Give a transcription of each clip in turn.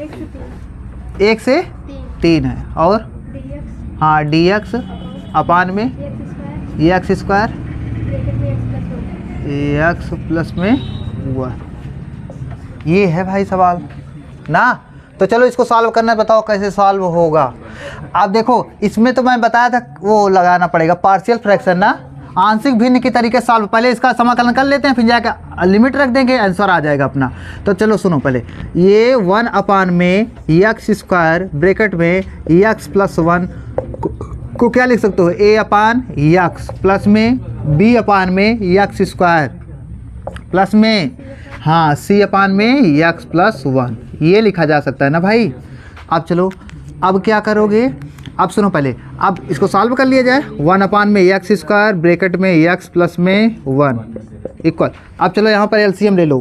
1 से 3 है, और हाँ dx अपान में x स्क्वायर x प्लस में 1। ये है भाई सवाल ना। तो चलो इसको सॉल्व करना है, बताओ कैसे सॉल्व होगा। अब देखो इसमें तो मैं बताया था वो लगाना पड़ेगा पार्शियल फ्रैक्शन ना, आंशिक भिन्न के तरीके से सॉल्व। पहले इसका समाकलन कर लेते हैं, फिर जाकर लिमिट रख देंगे, आंसर आ जाएगा अपना। तो चलो सुनो, पहले ये 1 अपान में x स्क्वायर ब्रैकेट में x प्लस 1 को क्या लिख सकते हो, a अपान x प्लस में b अपान में x स्क्वायर प्लस में हाँ c अपान में x प्लस 1, ये लिखा जा सकता है ना भाई। अब चलो अब क्या करोगे, अब सुनो पहले, अब इसको सॉल्व कर लिया जाए। 1 अपान में x स्क्वायर ब्रैकेट में x प्लस में 1 इक्वल। अब चलो यहाँ पर एलसीएम ले लो,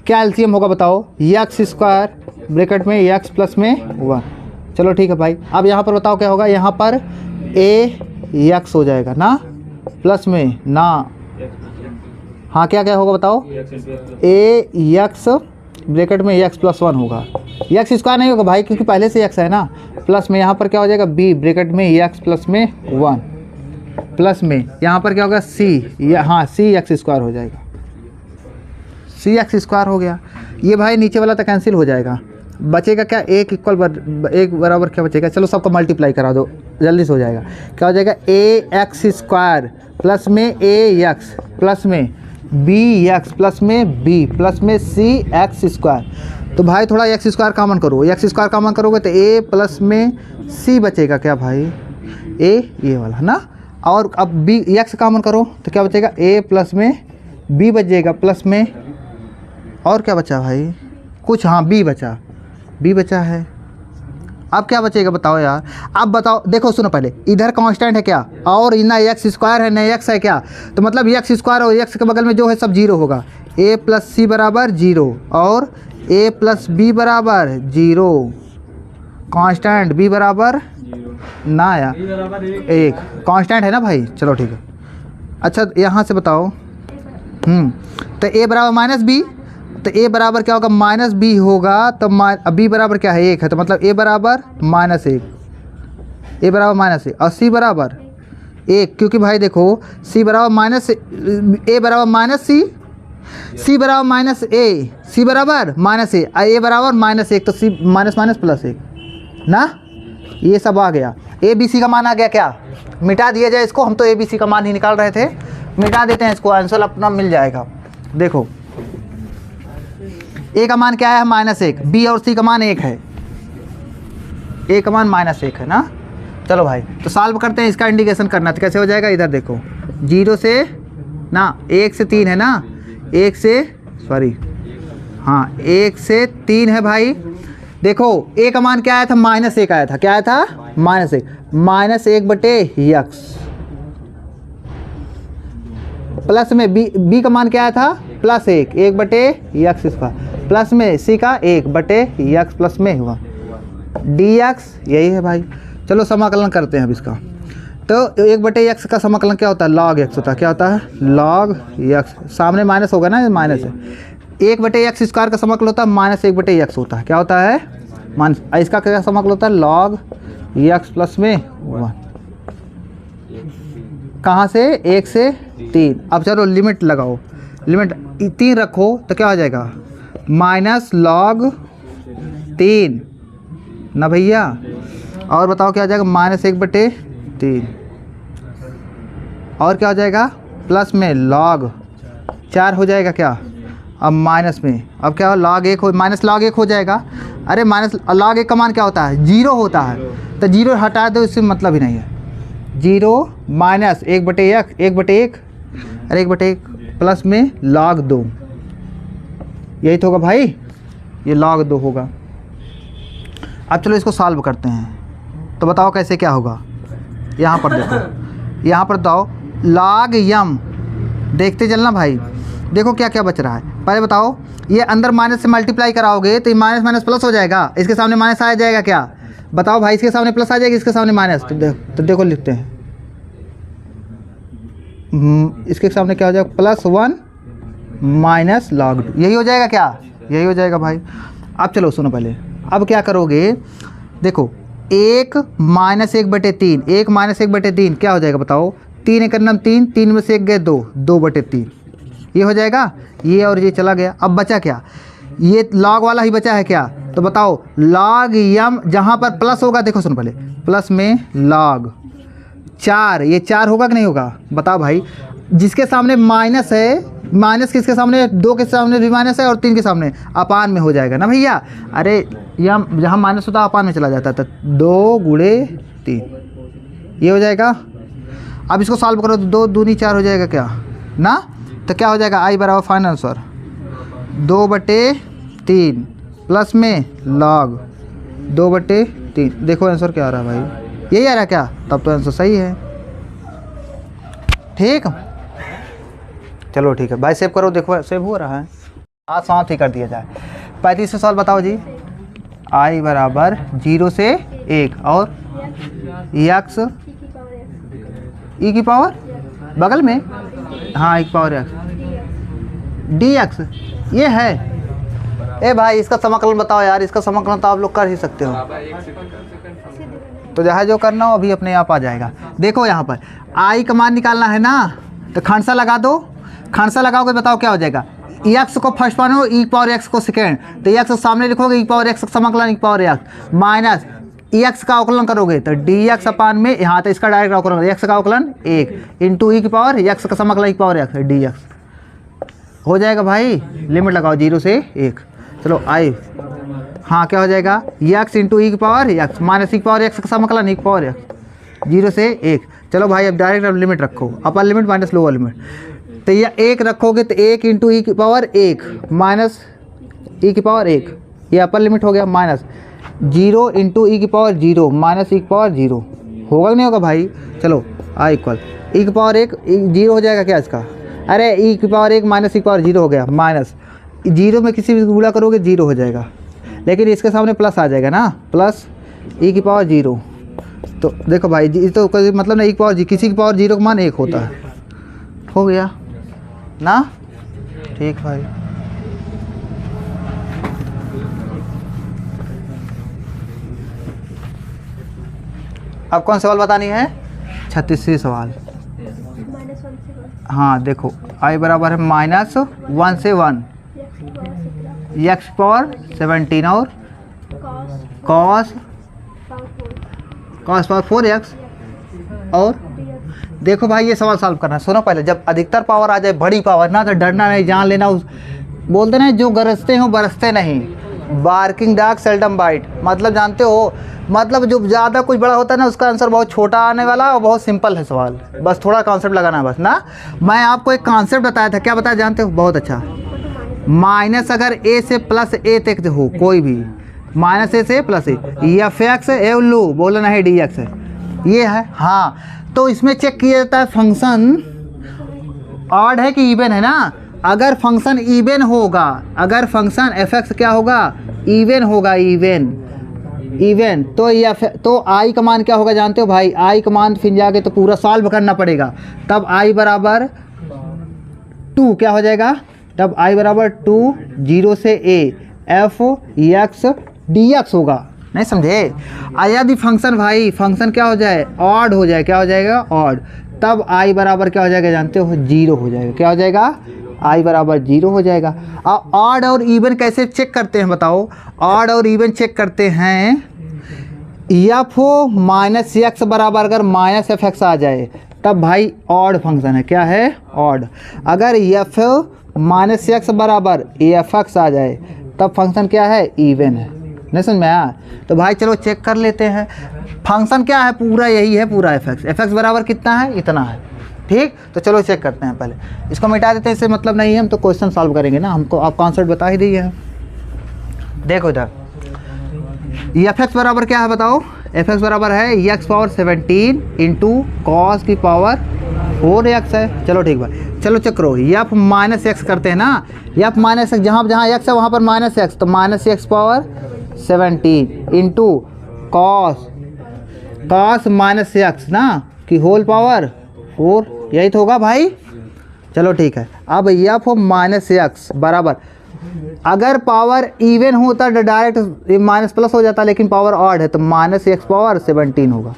क्या एलसीएम होगा बताओ, x स्क्वायर ब्रैकेट में x प्लस में 1। चलो ठीक है भाई, अब यहाँ पर बताओ क्या होगा, यहाँ पर ax हो जाएगा ना, प्लस में ना, हाँ क्या क्या होगा बताओ, ax ब्रैकेट में x प्लस 1 होगा, x स्क्वायर नहीं होगा भाई क्योंकि पहले से x है ना, प्लस में यहाँ पर क्या हो जाएगा b ब्रैकेट में x प्लस में 1 प्लस में यहाँ पर क्या होगा c, हाँ c x स्क्वायर हो जाएगा, c x स्क्वायर हो गया। ये भाई नीचे वाला तो कैंसिल हो जाएगा, बचेगा क्या, एक इक्वल एक बराबर क्या बचेगा, चलो सबको मल्टीप्लाई करा दो जल्दी से हो जाएगा। क्या हो जाएगा, ax स्क्वायर प्लस में ax प्लस में bx प्लस में b प्लस में c x स्क्वायर। तो भाई थोड़ा x स्क्वायर कॉमन करो, x स्क्वायर कॉमन करोगे तो a प्लस में c बचेगा क्या भाई, a ये वाला ना, और अब b x कॉमन करो तो क्या बचेगा, a प्लस में b बचेगा प्लस में, और क्या बचा भाई कुछ, हाँ b बचा है। अब क्या बचेगा बताओ यार, अब बताओ, देखो सुनो पहले, इधर कांस्टेंट है क्या, और ना एक्स स्क्वायर है ना एक्स है क्या, तो मतलब एक्स स्क्वायर और एक्स के बगल में जो है सब जीरो होगा, a प्लस सी बराबर 0 और a प्लस बी बराबर 0, कांस्टेंट b बराबर ना यार 1, कांस्टेंट है ना भाई। चलो ठीक है, अच्छा यहाँ से बताओ, तो a बराबर माइनस बी, तो a बराबर क्या होगा, माइनस बी होगा, तो b बराबर क्या है 1 है, तो मतलब a बराबर -1, a बराबर -1 और c बराबर 1, क्योंकि भाई देखो c बराबर माइनस a बराबर माइनस c बराबर माइनस a, c बराबर माइनस a बराबर -1, तो c माइनस माइनस प्लस 1 ना, ये सब आ गया। a b c का मान आ गया, क्या मिटा दिया जाए इसको, हम तो a b c का मान ही निकाल रहे थे, मिटा देते हैं इसको, आंसर अपना मिल जाएगा। देखो a का मान क्या है, -1, b और c का मान 1 है, a का मान -1 है ना। चलो भाई तो सॉल्व करते हैं, इसका इंडिकेशन करना तो कैसे हो जाएगा, इधर देखो 0 से ना 1 से 3 है ना, 1 से सॉरी हाँ 1 से 3 है भाई। देखो a का मान क्या आया था, -1 आया था, क्या आया था -1 बटे x प्लस में b का मान क्या आया था, +1 बटे x स्क्वायर प्लस में c का 1 बटे x प्लस में हुआ dx, यही है भाई। चलो समाकलन करते हैं अब इसका, तो 1 बटे x का समाकलन क्या होता है, log x होता है, क्या होता है log x, सामने माइनस होगा ना, माइनस है। 1 बटे x स्क्वायर का समाकलन होता है -1 बटे x होता है, क्या होता है माइनस, इसका क्या समाकलन होता है log x प्लस में 1, कहाँ से 1 से 3। अब चलो लिमिट लगाओ, लिमिट 3 रखो तो क्या हो जाएगा, -log 3 ना भैया, और बताओ क्या हो जाएगा, -1 बटे 3, और क्या हो जाएगा प्लस में log 4 हो जाएगा क्या, अब माइनस में, अब क्या हो log 1 हो, -log 1 हो जाएगा। अरे log 1 का मान क्या होता है, 0 होता है, तो 0 हटा दो, इससे मतलब ही नहीं है। 0 माइनस 1 बटे 1 अरे 1 बटे 1 प्लस में log 2, यही तो होगा भाई, ये log 2 होगा। अब चलो इसको सॉल्व करते हैं, तो बताओ कैसे क्या होगा। यहाँ पर देखो, यहाँ पर बताओ log m, देखते चलना भाई, देखो क्या क्या बच रहा है। पहले बताओ, ये अंदर माइनस से मल्टीप्लाई कराओगे तो ये माइनस माइनस प्लस हो जाएगा, इसके सामने माइनस आ जाएगा क्या, बताओ भाई, इसके सामने प्लस आ जाएगा, इसके सामने माइनस, तो देखो लिखते हैं, इसके सामने क्या हो जाएगा, +1 -log 2, यही हो जाएगा क्या, यही हो जाएगा भाई। अब चलो सुनो पहले, अब क्या करोगे, देखो 1-1/3, 1-1/3 क्या हो जाएगा बताओ, 3 एक नम 3, 3 में से 1 गए 2, 2/3 ये हो जाएगा। ये और ये चला गया। अब बचा क्या, ये लॉग वाला ही बचा है क्या, तो बताओ लॉग यम, जहाँ पर प्लस होगा, देखो सुन पहले, प्लस में लॉग 4, ये 4 होगा कि नहीं होगा बताओ भाई। जिसके सामने माइनस है, माइनस किसके सामने, 2 के सामने भी माइनस है और 3 के सामने, अपान में हो जाएगा ना भैया। अरे यह जहाँ माइनस होता है अपान में चला जाता है, तो 2×3 ये हो जाएगा। अब इसको सॉल्व करो तो 2 दूनी 4 हो जाएगा क्या ना, तो क्या हो जाएगा, आई बराबर फाइनल आंसर 2/3 प्लस में लॉग 2/3। देखो आंसर क्या आ रहा है भाई, यही आ रहा है क्या, तब तो आंसर सही है। ठीक, चलो ठीक है भाई, सेव करो, देखो सेव हो रहा है। आज साथ ही कर दिया जाए। 35 से सवाल बताओ जी। आई बराबर 0 से 1 और एक्स ई की पावर बगल में, हाँ ई की पावर एक्स डी एक्स ये है। ए भाई इसका समाकलन बताओ यार, इसका समाकलन तो आप लोग कर ही सकते हो, तो जहाँ जो करना हो अभी अपने आप आ जाएगा। देखो यहाँ पर आई का मान निकालना है ना, तो खांसा लगा दो, खांसा लगाओगे बताओ क्या हो जाएगा, एक्स को फर्स्ट मानो, ई पावर एक्स को सेकेंड, तो एक्स को सामने लिखोगे, ई पावर एक्स का समाकलन ई पावर एक्स माइनस एक्स का अवकलन करोगे तो डी एक्स अपान में, यहाँ तो इसका डायरेक्ट अवकलन, एक्स का अवकलन 1 इंटू ई की पावर एक्स का समाकलन ई पावर एक्स डी एक्स हो जाएगा भाई। लिमिट लगाओ 0 से 1, चलो आई, हाँ क्या हो जाएगा, एक्स इंटू ई की पावर एक्स माइनस ई की पावर एक्स का समाकलन ई की पावर एक्स 0 से 1। चलो भाई अब डायरेक्ट अब लिमिट रखो, upper limit minus lower limit, तो यह 1 रखोगे तो 1 इंटू ई की पावर 1 माइनस ई की पावर 1, ये अपर लिमिट हो गया, माइनस 0 इंटू ई की पावर 0 माइनस ई की पावर 0 होगा कि नहीं होगा भाई। चलो आई इक्वल ई की पावर 1 0 हो जाएगा क्या इसका, अरे ई की पावर 1 माइनस ई की पावर 0 हो गया, माइनस 0 में किसी भी गुणा करोगे 0 हो जाएगा, लेकिन इसके सामने प्लस आ जाएगा ना, प्लस ई की पावर 0। तो देखो भाई जी तो कोई मतलब नहीं, ई की पावर जी किसी की पावर 0 का मान 1 होता है, हो गया ना। ठीक भाई, अब कौन सवाल बतानी है, 36वीं सवाल। हाँ देखो आई बराबर है -1 से 1 एक्स पावर 17 और कॉस पावर 4x और देखो भाई ये सवाल सॉल्व करना है। सुनो पहले, जब अधिकतर पावर आ जाए बड़ी पावर ना, तो डरना नहीं, जान लेना। उस बोलते ना जो गरजते हो बरसते नहीं, बार्किंग डॉग सेल्डम बाइट, मतलब जानते हो, मतलब जो ज़्यादा कुछ बड़ा होता है ना उसका आंसर बहुत छोटा आने वाला, और बहुत सिंपल है सवाल, बस थोड़ा कॉन्सेप्ट लगाना है बस ना। मैं आपको एक कॉन्सेप्ट बताया था, क्या बताया जानते हो, बहुत अच्छा, माइनस अगर ए से प्लस ए तक हो, कोई भी माइनस ए से प्लस ए, एफ एक्स ए लो बोला नहीं डी एक्स है, ये है। हाँ तो इसमें चेक किया जाता है फंक्शन ऑड है कि इवन है ना। अगर फंक्शन इवन होगा, अगर फंक्शन एफ एक्स क्या होगा, इवन होगा, इवन तो आई का मान क्या होगा जानते हो भाई, आई का मान फिर जाके तो पूरा सॉल्व करना पड़ेगा, तब आई बराबर 2 क्या हो जाएगा, तब आई बराबर 2 0 से A F x D x होगा, नहीं समझे। यदि फंक्शन भाई फंक्शन क्या हो जाए, ऑड हो जाए, क्या हो जाएगा ऑड, तब आई बराबर क्या हो जाएगा जानते हो, 0 हो जाएगा, क्या हो जाएगा, आई बराबर 0 हो जाएगा। अब ऑड और इवन कैसे चेक करते हैं बताओ, ऑड और इवन चेक करते हैं, एफ माइनस एक्स बराबर अगर माइनस एफ एक्स आ जाए तब भाई ऑड फंक्शन है, क्या है ऑड। अगर एफ माइनस एक्स बराबर एफ एक्स आ जाए तब फंक्शन क्या है, इवन है, नहीं समझ में आया। तो भाई चलो चेक कर लेते हैं, फंक्शन क्या है, पूरा यही है, पूरा एफ एक्स बराबर कितना है, इतना है, ठीक। तो चलो चेक करते हैं, पहले इसको मिटा देते हैं, इससे मतलब नहीं है, हम तो क्वेश्चन सॉल्व करेंगे ना, हमको आप कॉन्सेप्ट बता ही दिए हैं। देखो इधर एफ एक्स बराबर क्या है बताओ, एफ एक्स बराबर है एक्स पावर 17 इंटू कॉस की पावर 4x है। चलो ठीक भाई, चलो चेक करो, एफ माइनस एक्स करते हैं ना, एफ माइनस एक्स जहाँ जहाँ एक्स है वहाँ पर माइनस एक्स, तो minus x power 17 into cos minus x ना कि होल पावर 4, यही तो होगा भाई। चलो ठीक है, अब एफ माइनस एक्स बराबर अगर पावर इवन होता तो डायरेक्ट माइनस प्लस हो जाता, लेकिन पावर ऑड है तो माइनस एक्स पावर 17 होगा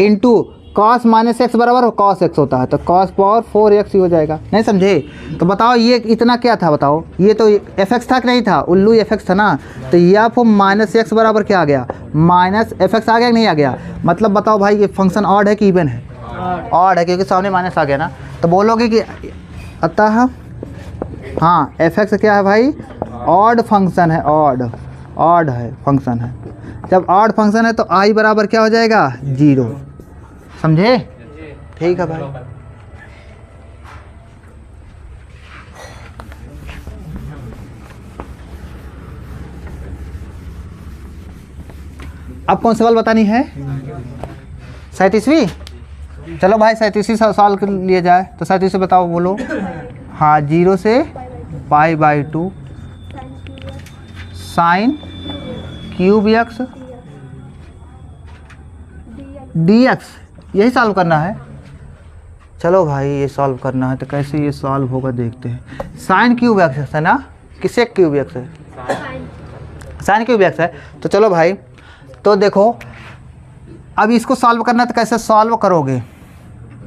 इंटू कॉस माइनस एक्स बराबर कॉस एक्स होता है तो कॉस पावर 4x ही हो जाएगा। नहीं समझे? तो बताओ ये इतना क्या था, बताओ ये तो एफ एक्स था कि नहीं था, उल्लू एफ एक्स था ना, तो यह आपको माइनस एक्स बराबर क्या आ गया, माइनस एफ एक्स आ गया कि नहीं आ गया। मतलब बताओ भाई ये फंक्शन ऑड है कि इवन है, ऑड है क्योंकि सामने माइनस आ गया ना। तो बोलोगे कि अतः हाँ एफ एक्स क्या है भाई, ऑड फंक्शन है, ऑड है फंक्शन है। जब ऑड फंक्शन है तो आई बराबर क्या हो जाएगा, 0। समझे? ठीक है भाई। अब कौन सवाल बतानी है, 37वीं। चलो भाई 37वीं सवाल के लिए जाए तो 37 से बताओ, बोलो। हाँ 0 से π/2 साइन क्यूब एक्स dx, यही सॉल्व करना है। चलो भाई ये सॉल्व करना है तो कैसे ये सॉल्व होगा देखते हैं। साइन क्यूब एक्स है ना, किसे क्यूब एक्स है, साइन क्यूब एक्स है। तो चलो भाई तो देखो अब इसको सॉल्व करना है तो कैसे सॉल्व करोगे,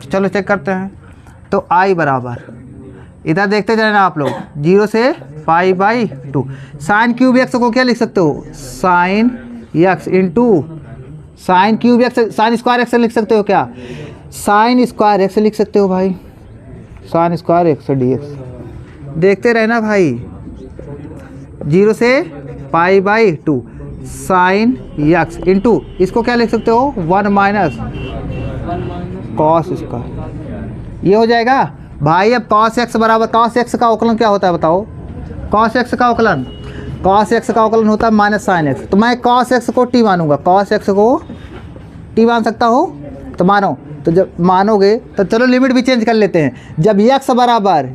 चलो चेक करते हैं। तो आई बराबर इधर देखते जाए ना आप लोग, 0 से π/2 साइन क्यूब एक्स को क्या लिख सकते हो, sine x into sine cube x, sine square x लिख सकते हो क्या, साइन स्क्वायर एक्स लिख सकते हो भाई, साइन स्क्वायर एक्स dx। देखते रहना भाई, 0 से π/2 साइन एक्स इंटू इसको क्या लिख सकते हो, 1 माइनस कॉस स्क्वायर, ये हो जाएगा भाई। अब कॉस एक्स बराबर, कॉस एक्स का अवकलन क्या होता है बताओ, कॉस एक्स का अवकलन, कॉस एक्स का अवकलन होता है माइनस साइन एक्स। तो मैं कॉस एक्स को टी मानूंगा, कॉस एक्स को टी मान सकता हूँ तो मानो, तो जब मानोगे तो चलो लिमिट भी चेंज कर लेते हैं। जब एक्स बराबर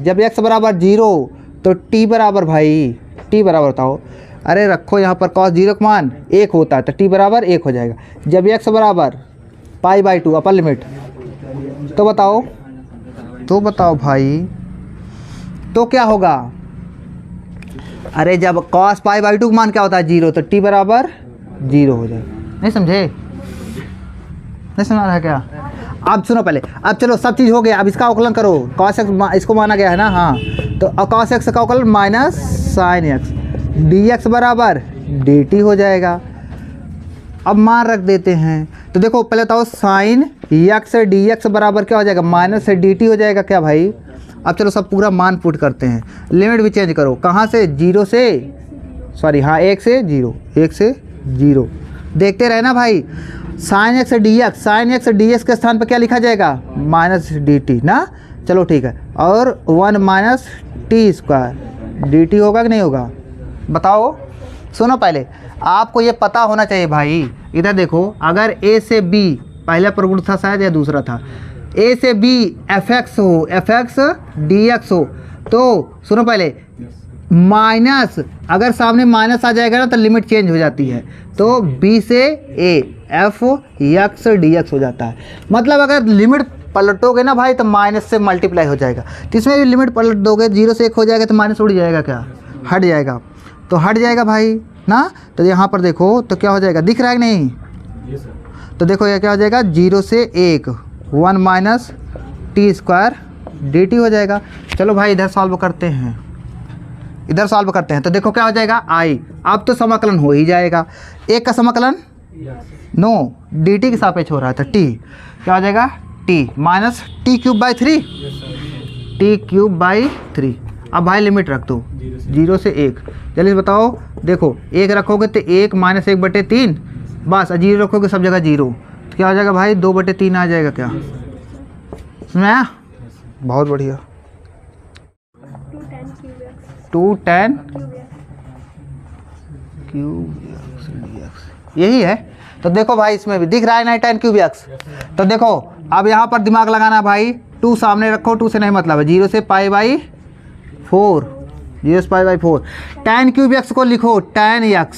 0 तो टी बराबर भाई, टी बराबर बताओ, अरे रखो यहाँ पर कॉस 0 का मान 1 होता है तो टी बराबर 1 हो जाएगा। जब एक्स बराबर π/2 अपर लिमिट, तो बताओ भाई तो क्या होगा, अरे जब cos π/2 का मान क्या होता है 0 तो t बराबर 0 हो जाएगा। नहीं समझे, नहीं समझ रहा है क्या? अब सुनो पहले, अब चलो सब चीज़ हो गया, अब इसका अवकलन करो। cos x इसको माना गया है ना, हाँ, तो cos x का अवकलन माइनस साइन एक्स dx बराबर dt हो जाएगा। अब मान रख देते हैं तो देखो पहले बताओ, साइन एक्स dx बराबर क्या हो जाएगा, माइनस dt हो जाएगा क्या भाई। अब चलो सब पूरा मान पुट करते हैं, लिमिट भी चेंज करो, कहाँ से, 0 से, सॉरी हाँ 1 से 0, 1 से 0। देखते रहना भाई, साइन एक्स dx के स्थान पर क्या लिखा जाएगा, माइनस dt ना। चलो ठीक है, और 1 माइनस टी स्क्वायर dt होगा कि नहीं होगा, बताओ। सुनो पहले आपको ये पता होना चाहिए भाई, इधर देखो, अगर a से b पहला प्रगुण था शायद या दूसरा था, a से b fx हो, fx dx हो, तो सुनो पहले माइनस, अगर सामने माइनस आ जाएगा ना तो लिमिट चेंज हो जाती है, तो b से a f x dx हो जाता है। मतलब अगर लिमिट पलटोगे ना भाई तो माइनस से मल्टीप्लाई हो जाएगा, तो इसमें भी लिमिट पलट दोगे, 0 से 1 हो जाएगा तो माइनस उड़ जाएगा, क्या हट जाएगा, तो हट जाएगा भाई ना। तो यहाँ पर देखो तो क्या हो जाएगा, दिख रहा है कि नहीं, तो देखो ये क्या हो जाएगा, 0 से 1 1 माइनस टी स्क्वायर dt हो जाएगा। चलो भाई इधर सॉल्व करते हैं, इधर सॉल्व करते हैं तो देखो क्या हो जाएगा, आई, अब तो समाकलन हो ही जाएगा, एक का समाकलन नो dt के सापेक्ष हो रहा है तो t क्या हो जाएगा, t माइनस t³/3, t³/3। अब भाई लिमिट रख दो 0 से 1, जल्दी बताओ, देखो 1 रखोगे तो 1 माइनस 1/3, बस 0 रखोगे सब जगह 0, तो क्या हो जाएगा भाई 2/3 आ जाएगा, क्या सुना, बहुत बढ़िया। 2 tan क्यूब dx यही है। तो देखो भाई इसमें भी दिख रहा है ना tan क्यूब x, तो देखो अब यहाँ पर दिमाग लगाना भाई, 2 सामने रखो, 2 से नहीं मतलब है, 0 से π/4, 0 से π/4, tan क्यूब x को लिखो tan x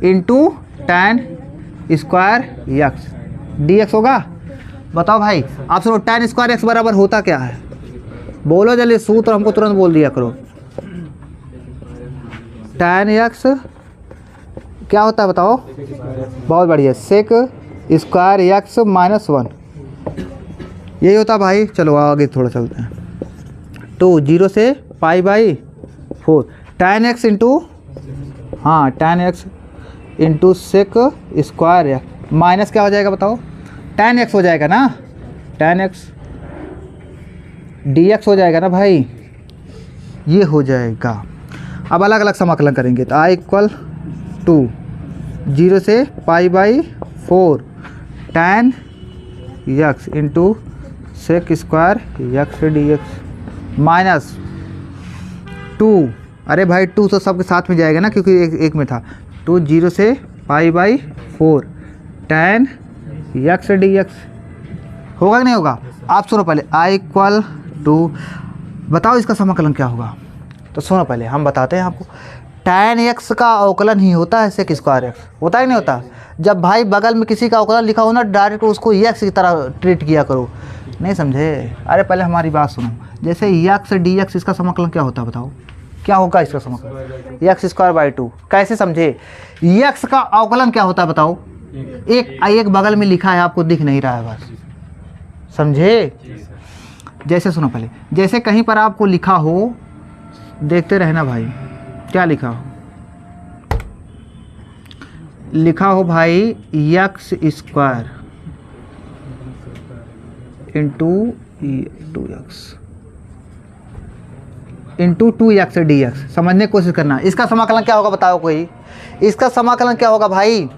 into tan square x dx होगा। बताओ भाई, आप सुनो, tan स्क्वायर x बराबर होता क्या है, बोलो जल्दी, सूत्र हमको तुरंत बोल दिया करो। tan x क्या होता है बताओ? बहुत बढ़िया, सेक स्क्वायर एक्स माइनस 1, यही होता है भाई। चलो आगे थोड़ा चलते हैं। 2 0 से π/4 tan x इंटू, हाँ tan x into sec square x minus क्या हो जाएगा बताओ? tan x हो जाएगा ना, tan x dx हो जाएगा ना भाई, ये हो जाएगा। अब अलग अलग समाकलन करेंगे तो i = 2 0 से π/4 tan x into sec square x dx minus 2, अरे भाई 2 तो सबके साथ में जाएगा ना क्योंकि एक में था। 2 0 से π/4 tan x dx होगा कि नहीं होगा? आप सुनो पहले, i = 2, बताओ इसका समाकलन क्या होगा? तो सुनो पहले हम बताते हैं आपको। tan x का अवकलन ही होता है सेक स्क्वायर एक्स, होता है कि नहीं होता? जब भाई बगल में किसी का अवकलन लिखा हो ना, डायरेक्ट उसको x की तरह ट्रीट किया करो, नहीं समझे? अरे पहले हमारी बात सुनो। जैसे x dx इसका समाकलन क्या होता है बताओ? क्या होगा इसका समाकलन? x²/2। कैसे समझे? x का अवकलन क्या होता है बताओ? एक बगल में लिखा है, आपको दिख नहीं रहा है बस, समझे? जैसे सुनो पहले, जैसे कहीं पर आपको लिखा हो, देखते रहना भाई, क्या लिखा हो? लिखा हो भाई x² into 2x into 2x dx, समझने की कोशिश करना। इसका समाकलन क्या होगा बताओ कोई? इसका समाकलन क्या होगा भाई?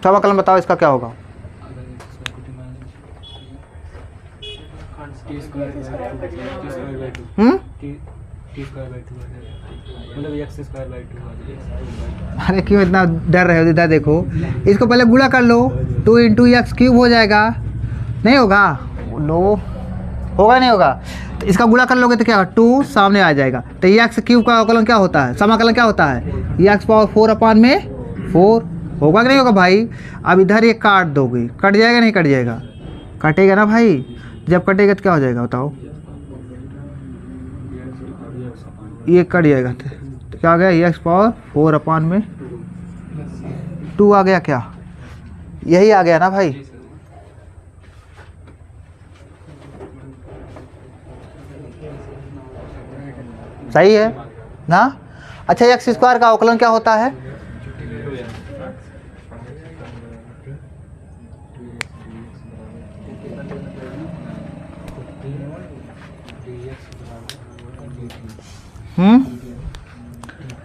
समाकलन बताओ इसका क्या होगा? अरे क्यों इतना डर रहे हो? इधर देखो, इसको पहले गुणा कर लो, 2 × x³ हो जाएगा, नहीं होगा? लो, होगा नहीं होगा? तो इसका गुणा कर लोगे तो क्या होगा? 2 सामने आ जाएगा। तो x³ का अवकलन क्या होता है, समाकलन क्या होता है? x⁴/4 होगा कि नहीं होगा भाई? अब इधर ये काट दोगे, कट जाएगा नहीं कट जाएगा? कटेगा ना भाई। जब कटेगा तो क्या हो जाएगा बताओ? ये कट जाएगा तो क्या आ गया? x⁴/2 आ गया क्या? यही आ गया ना भाई? सही है ना? अच्छा, x² का अवकलन क्या होता है?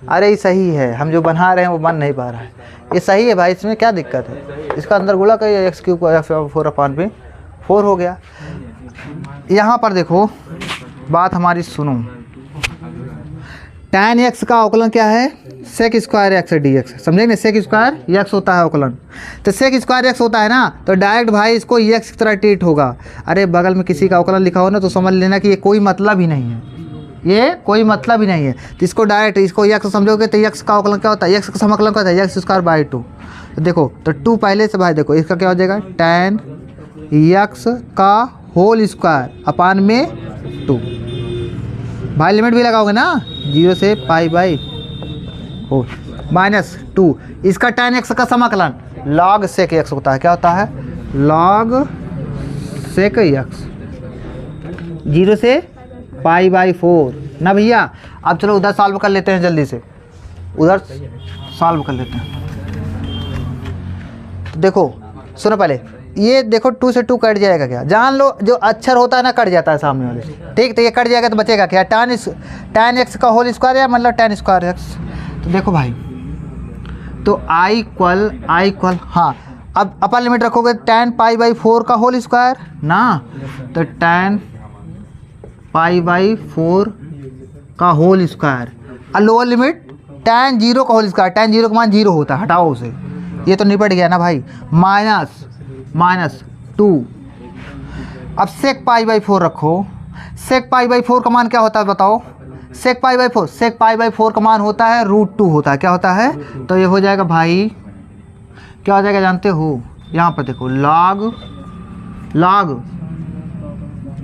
अरे ये सही है, हम जो बना रहे हैं वो बन नहीं पा रहा है। ये सही है भाई, इसमें क्या दिक्कत है? इसका अंदर गुणा करिए, x³ का 4/4 हो गया। यहाँ पर देखो, बात हमारी सुनो। tan x का अवकलन क्या है? सेक स्क्वायर एक्स dx, समझेंगे? सेक स्क्वायर एक्स होता है अवकलन, तो सेक स्क्वायर एक्स होता है ना, तो डायरेक्ट भाई इसको x की तरह ट्रीट होगा। अरे बगल में किसी का अवकलन लिखा हो ना, तो समझ लेना कि ये कोई मतलब ही नहीं है, ये कोई मतलब ही नहीं है। तो इसको डायरेक्ट इसको x समझोगे तो x का अवकलन क्या होता है? x का समाकलन क्या होता है? x² 2। तो देखो, तो 2 पहले से भाई देखो, इसका क्या हो जाएगा? tan x का होल स्क्वायर अपान में 2। भाई लिमिट भी लगाओगे ना, 0 से π/4 माइनस 2। इसका tan x का समाकलन log sec x होता है। क्या होता है? log sec x, 0 से π/4 ना भैया। अब चलो उधर सॉल्व कर लेते हैं, जल्दी से उधर सॉल्व कर लेते हैं। तो देखो सुनो पहले, ये देखो 2 से 2 कट जाएगा क्या? जान लो, जो अक्षर होता है ना कट जाता है सामने वाले से, ठीक? तो ये कट जाएगा तो बचेगा क्या? tan x का होल स्क्वायर या मतलब tan स्क्वायर x। तो देखो भाई, तो i इक्वल हाँ, अब अपर लिमिट रखोगे tan π/4 का होल स्क्वायर ना, तो tan π/4 का होल स्क्वायर, और लोअर लिमिट tan 0 का होल स्क्वायर। tan 0 का मान 0 होता है, हटाओ उसे, ये तो निपट गया ना भाई। माइनस 2। अब सेक π/4 रखो, सेक π/4 का मान क्या होता है बताओ? सेक π/4 का मान होता है √2 होता है। क्या होता है? तो ये हो जाएगा भाई, क्या हो जाएगा जानते हो? यहाँ पर देखो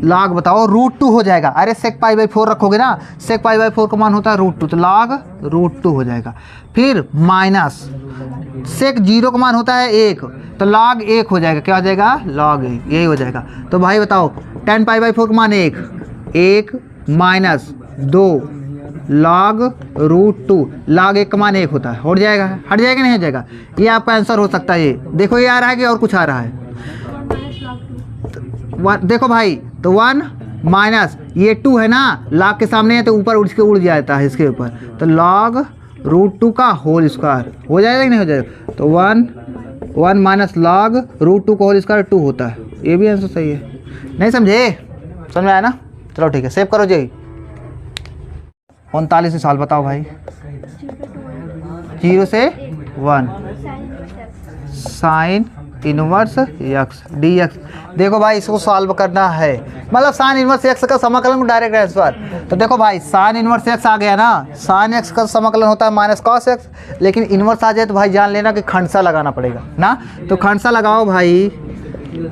log बताओ √2 हो जाएगा। अरे sec π/4 रखोगे ना, sec π/4 का मान होता है √2, तो log √2 हो जाएगा। फिर माइनस sec 0 का मान होता है 1, तो log 1 हो जाएगा। क्या हो जाएगा? log 1, यही हो जाएगा। तो भाई बताओ tan π/4 का मान 1 माइनस 2 log √2, log 1 का मान 1 होता है। हट जाएगा नहीं हो जाएगा? ये आपका आंसर हो सकता है। ये देखो ये आ रहा है कि और कुछ आ रहा है? देखो भाई तो 1 माइनस ये 2 है ना, log के सामने है तो ऊपर उड़ जाता है इसके ऊपर, तो log √2 का होल स्क्वायर हो जाएगा कि नहीं हो जाएगा? तो 1 माइनस log √2 का होल स्क्वायर 2 होता है। ये भी आंसर सही है। नहीं समझे? समझ में आया ना? चलो ठीक है, सेव करो जी। 39 साल बताओ भाई। 0 से 1 साइन इनवर्स x dx। देखो भाई इसको सॉल्व करना है, मतलब साइन इनवर्स x का समाकलन को डायरेक्ट ट्रांसफर। तो देखो भाई साइन इनवर्स x आ गया ना, साइन x का समाकलन होता है माइनस कॉस x, लेकिन इनवर्स आ जाए तो भाई जान लेना कि खंडसा लगाना पड़ेगा ना। तो खंडसा लगाओ भाई।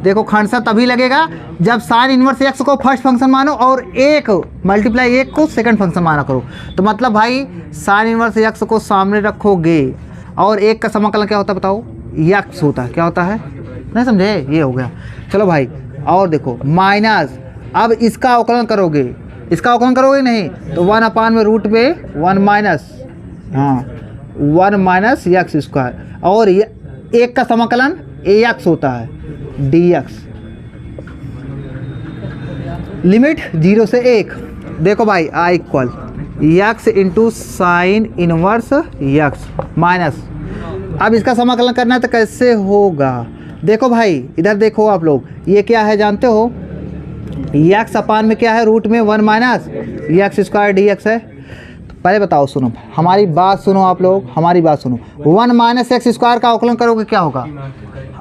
देखो खंडसा तभी लगेगा जब साइन इनवर्स x को फर्स्ट फंक्शन मानो और 1 मल्टीप्लाई 1 को सेकंड फंक्शन माना करो। तो मतलब भाई साइन इनवर्स x को सामने रखोगे और 1 का समाकलन क्या होता है बताओ? x होता है। क्या होता है? नहीं समझे? ये हो गया। चलो भाई और देखो माइनस, अब इसका अवकलन करोगे, नहीं तो 1/√1 माइनस 1 माइनस x स्क्वायर, और 1 का समाकलन ax होता है dx। लिमिट 0 से 1। देखो भाई i equal x into sine inverse x minus, अब इसका समाकलन करना है तो कैसे होगा? देखो भाई इधर देखो आप लोग, ये क्या है जानते हो? x अपान में क्या है? रूट में 1 माइनस x स्क्वायर dx है। तो पहले बताओ, सुनो हमारी बात सुनो आप लोग, हमारी बात सुनो। 1 माइनस x स्क्वायर का अवकलन करोगे क्या होगा?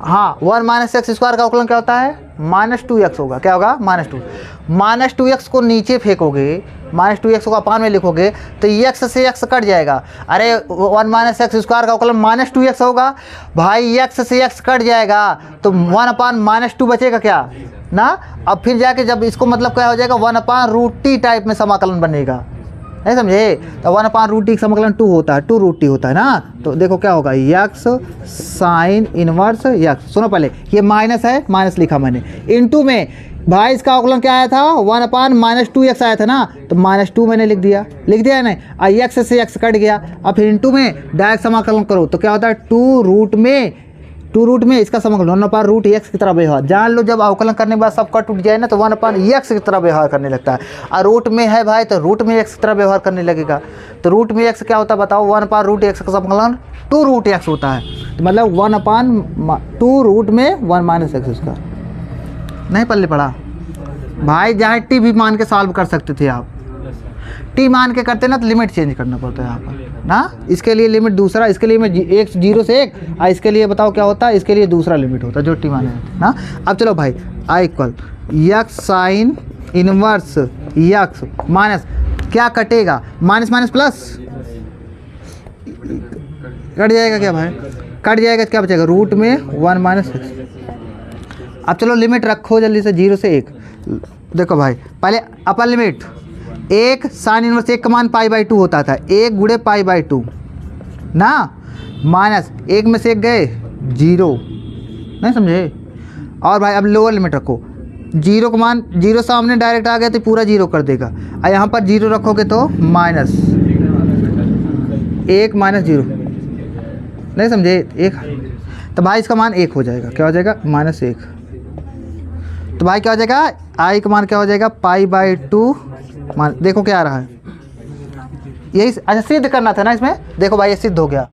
हाँ 1 माइनस x स्क्वायर का अवकलन क्या होता है? -2x होगा। क्या होगा? -2x को नीचे फेंकोगे, -2x को अपान में लिखोगे तो x से x कट जाएगा। अरे 1 माइनस x स्क्वायर का अवकलन -2x होगा भाई, x से x कट जाएगा तो 1/-2 बचेगा क्या ना। अब फिर जाके जब इसको मतलब क्या हो जाएगा? 1/√t टाइप में समाकलन बनेगा। नहीं समझे? तो 1/√t का समाकलन 2 होता है, 2√t होता है ना। तो देखो क्या होगा? x sine inverse x। सुनो पहले, ये माइनस है, माइनस लिखा मैंने, इनटू में भाई इसका अवकलन क्या आया था? 1/-2x आया था ना, तो -2 मैंने लिख दिया है ना। x से x कट गया, अब फिर इनटू में डायरेक्ट समाकलन करो तो क्या होता है? 2 रूट में इसका समाकलन 1/√x की तरह व्यवहार। जान लो जब अवकलन करने के बाद सब कट टूट जाए ना तो 1/x की तरह व्यवहार करने लगता है। और रूट में है भाई तो रूट में x की तरह व्यवहार करने लगेगा। तो रूट में x क्या होता है बताओ? 1/√x का समाकलन 2√x होता है। तो मतलब 1/2 रूट में 1 माइनस x स्क्वायर। नहीं पल्ले पड़ा भाई? जहाँ टी भी मान के सॉल्व कर सकते थे आप, टी मान के करते ना तो लिमिट चेंज करना पड़ता है यहाँ पर ना। इसके लिए लिमिट दूसरा, इसके लिए मैं 0 से 1, और इसके लिए बताओ क्या होता है? इसके लिए दूसरा लिमिट होता है जो टी माने ना। अब चलो भाई i equal x sine inverse x minus, क्या कटेगा? माइनस माइनस प्लस कट जाएगा क्या भाई? कट जाएगा, क्या बचेगा? रूट में 1 माइनस x। अब चलो लिमिट रखो जल्दी से 0 से 1। देखो भाई पहले अपर लिमिट 1 साइन इनवर्स 1 का मान π/2 होता था, 1 गुणे π/2 ना, माइनस 1 में से 1 गए 0। नहीं समझे? और भाई अब लोअर लिमिट रखो, 0 का मान 0 सामने डायरेक्ट आ गया तो पूरा 0 कर देगा, और यहाँ पर 0 रखोगे तो -1 -0। नहीं समझे? 1, तो भाई इसका मान 1 हो जाएगा। क्या हो जाएगा? -1। तो भाई क्या हो जाएगा? i का मान क्या हो जाएगा? π/2 मान। देखो क्या आ रहा है? यही अच्छा सिद्ध करना था ना इसमें। देखो भाई ये सिद्ध हो गया।